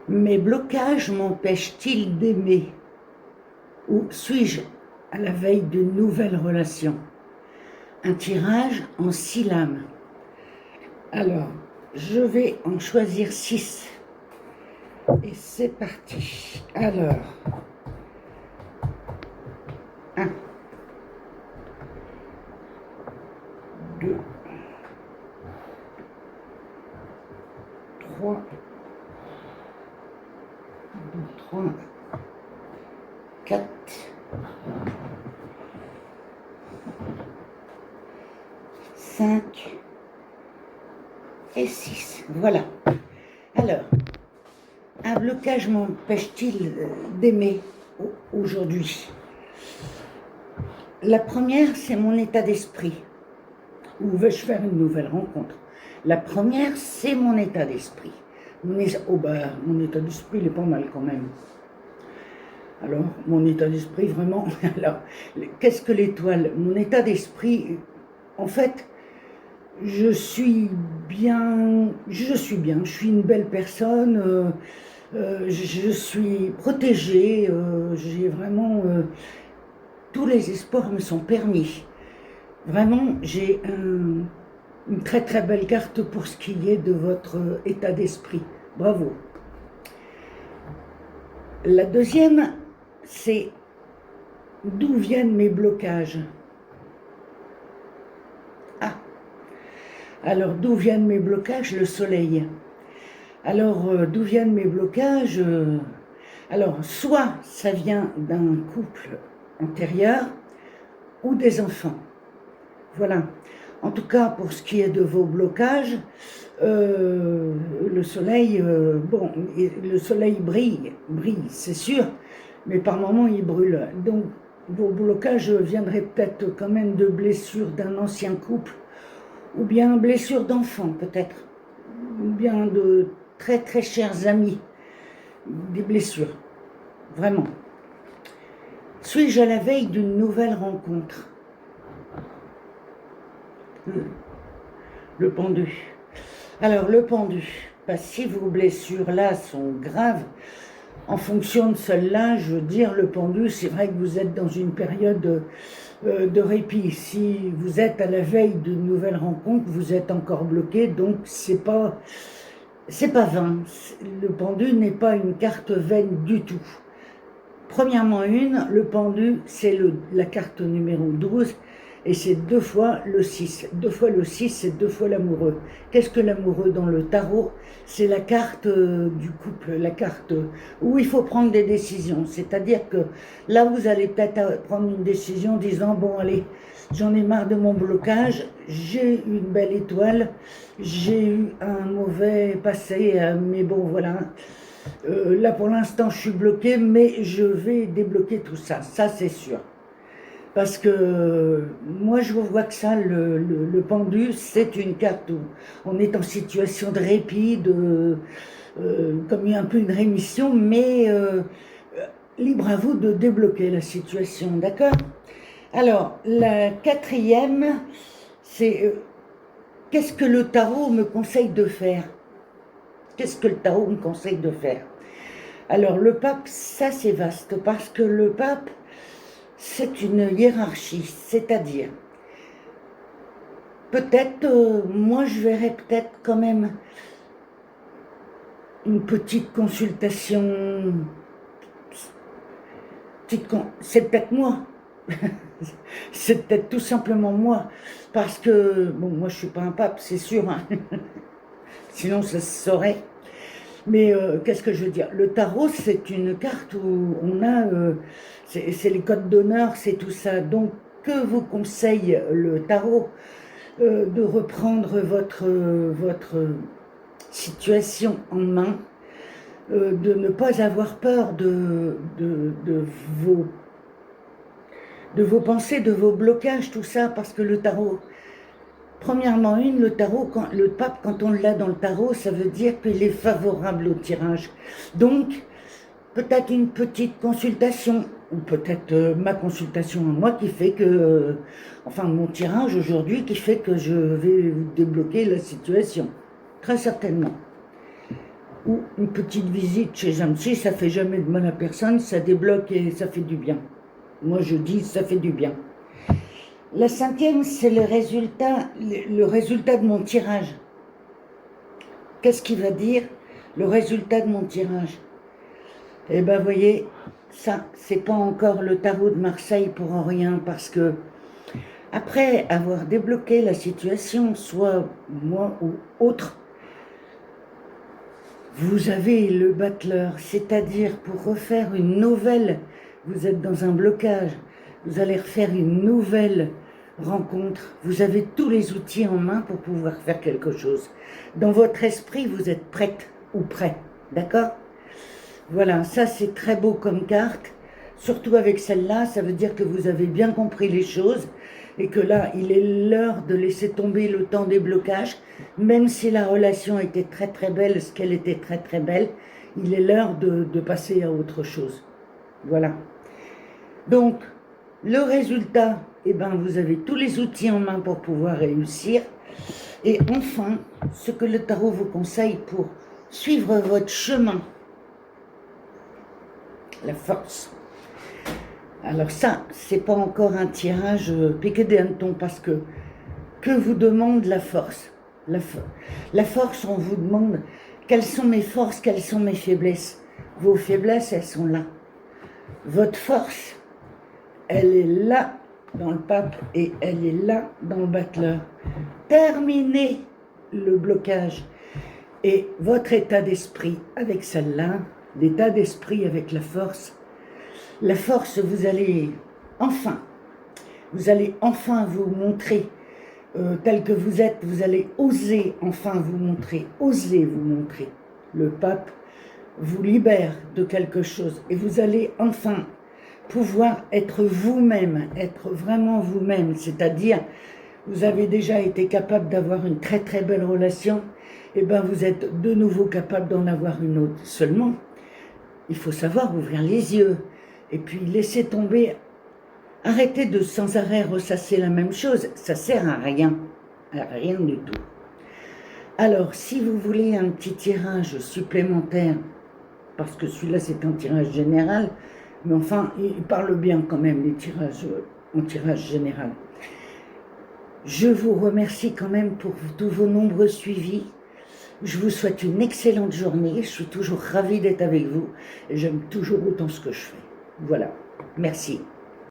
Mes blocages m'empêchent-ils d'aimer? Ou suis-je à la veille d'une nouvelle relation? Un tirage en 6 lames. Alors, je vais en choisir 6. Et c'est parti. Alors, 1, 2, 3, 4, 5 et 6. Voilà. Alors, un blocage m'empêche-t-il d'aimer aujourd'hui? La première, c'est mon état d'esprit. Où vais-je faire une nouvelle rencontre? La première, c'est mon état d'esprit. Mon état d'esprit, il est pas mal quand même. Alors, mon état d'esprit, vraiment, alors, qu'est-ce que l'étoile? Mon état d'esprit, en fait, je suis bien, je suis une belle personne, je suis protégée, j'ai vraiment, tous les espoirs me sont permis. Vraiment, j'ai une très très belle carte pour ce qui est de votre état d'esprit. Bravo. La deuxième, c'est d'où viennent mes blocages. Ah, alors d'où viennent mes blocages? Le soleil. Alors d'où viennent mes blocages? Alors soit ça vient d'un couple antérieur ou des enfants. Voilà. En tout cas, pour ce qui est de vos blocages, le soleil, bon, le soleil brille, c'est sûr, mais par moments il brûle. Donc, vos blocages viendraient peut-être quand même de blessures d'un ancien couple, ou bien blessures d'enfants peut-être, ou bien de très très chers amis, des blessures, vraiment. Suis-je à la veille d'une nouvelle rencontre? Le pendu. Alors, le pendu, si vos blessures-là sont graves, en fonction de celle-là, je veux dire, le pendu, c'est vrai que vous êtes dans une période de répit. Si vous êtes à la veille d'une nouvelle rencontre, vous êtes encore bloqué, donc c'est pas vain. Le pendu n'est pas une carte vaine du tout. Premièrement, le pendu, c'est la carte numéro 12, et c'est 2 fois le 6. 2 fois le 6, c'est 2 fois l'amoureux. Qu'est-ce que l'amoureux dans le tarot? C'est la carte du couple, la carte où il faut prendre des décisions. C'est-à-dire que là, vous allez peut-être prendre une décision en disant, bon, allez, j'en ai marre de mon blocage, j'ai une belle étoile, j'ai eu un mauvais passé, mais bon, voilà. Là, pour l'instant, je suis bloquée, mais je vais débloquer tout ça, c'est sûr. Parce que moi, je vois que ça, le pendu, c'est une carte où on est en situation de répit, comme un peu une rémission, mais libre à vous de débloquer la situation, d'accord? Alors, la quatrième, c'est qu'est-ce que le tarot me conseille de faire? Qu'est-ce que le tarot me conseille de faire? Alors, le pape, ça c'est vaste, parce que le pape, c'est une hiérarchie, c'est-à-dire, peut-être, moi je verrais peut-être quand même une petite consultation, c'est peut-être moi, c'est peut-être tout simplement moi, parce que, bon, moi je suis pas un pape, c'est sûr, hein. Sinon ça se saurait. Mais qu'est-ce que je veux dire? Le tarot, c'est une carte où on a, c'est les codes d'honneur, c'est tout ça. Donc, que vous conseille le tarot? De reprendre votre situation en main, de ne pas avoir peur de vos pensées, de vos blocages, tout ça, parce que le tarot, premièrement, le tarot, le pape, quand on l'a dans le tarot, ça veut dire qu'il est favorable au tirage. Donc, peut-être une petite consultation, ou peut-être ma consultation à moi qui fait que, enfin mon tirage aujourd'hui qui fait que je vais débloquer la situation, très certainement. ou une petite visite chez un psy, ça fait jamais de mal à personne, ça débloque et ça fait du bien. Moi je dis ça fait du bien. La 5e, c'est le résultat de mon tirage. Qu'est-ce qu'il va dire le résultat de mon tirage? Eh ben, vous voyez, ça, c'est pas encore le tarot de Marseille pour rien, parce que après avoir débloqué la situation, soit moi ou autre, vous avez le battleur, c'est-à-dire pour refaire une nouvelle, vous êtes dans un blocage, vous allez refaire une nouvelle rencontre, vous avez tous les outils en main pour pouvoir faire quelque chose. Dans votre esprit, vous êtes prête ou prêt, d'accord? Voilà, ça c'est très beau comme carte, surtout avec celle-là, ça veut dire que vous avez bien compris les choses et que là, il est l'heure de laisser tomber le temps des blocages, même si la relation était très très belle, ce qu'elle était très très belle, il est l'heure de passer à autre chose. Voilà. Donc, le résultat, eh ben, vous avez tous les outils en main pour pouvoir réussir. Et enfin, ce que le tarot vous conseille pour suivre votre chemin, la force. Alors ça, c'est pas encore un tirage piqué des hannetons, parce que vous demande la force? La force, on vous demande quelles sont mes forces, quelles sont mes faiblesses. Vos faiblesses, elles sont là. Votre force, elle est là dans le pape et elle est là dans le battleur. Terminez le blocage. Et votre état d'esprit avec celle-là, l'état d'esprit avec la force, vous allez enfin vous montrer tel que vous êtes, vous allez oser enfin vous montrer, osez vous montrer. Le pape vous libère de quelque chose et vous allez enfin pouvoir être vous-même, être vraiment vous-même, c'est-à-dire vous avez déjà été capable d'avoir une très très belle relation, et bien vous êtes de nouveau capable d'en avoir une autre. Seulement, il faut savoir ouvrir les yeux et puis laisser tomber. Arrêtez de sans arrêt ressasser la même chose, ça sert à rien du tout. Alors, si vous voulez un petit tirage supplémentaire, parce que celui-là c'est un tirage général, mais enfin, il parle bien quand même, les tirages en tirage général. Je vous remercie quand même pour tous vos nombreux suivis. Je vous souhaite une excellente journée, je suis toujours ravie d'être avec vous, et j'aime toujours autant ce que je fais. Voilà, merci.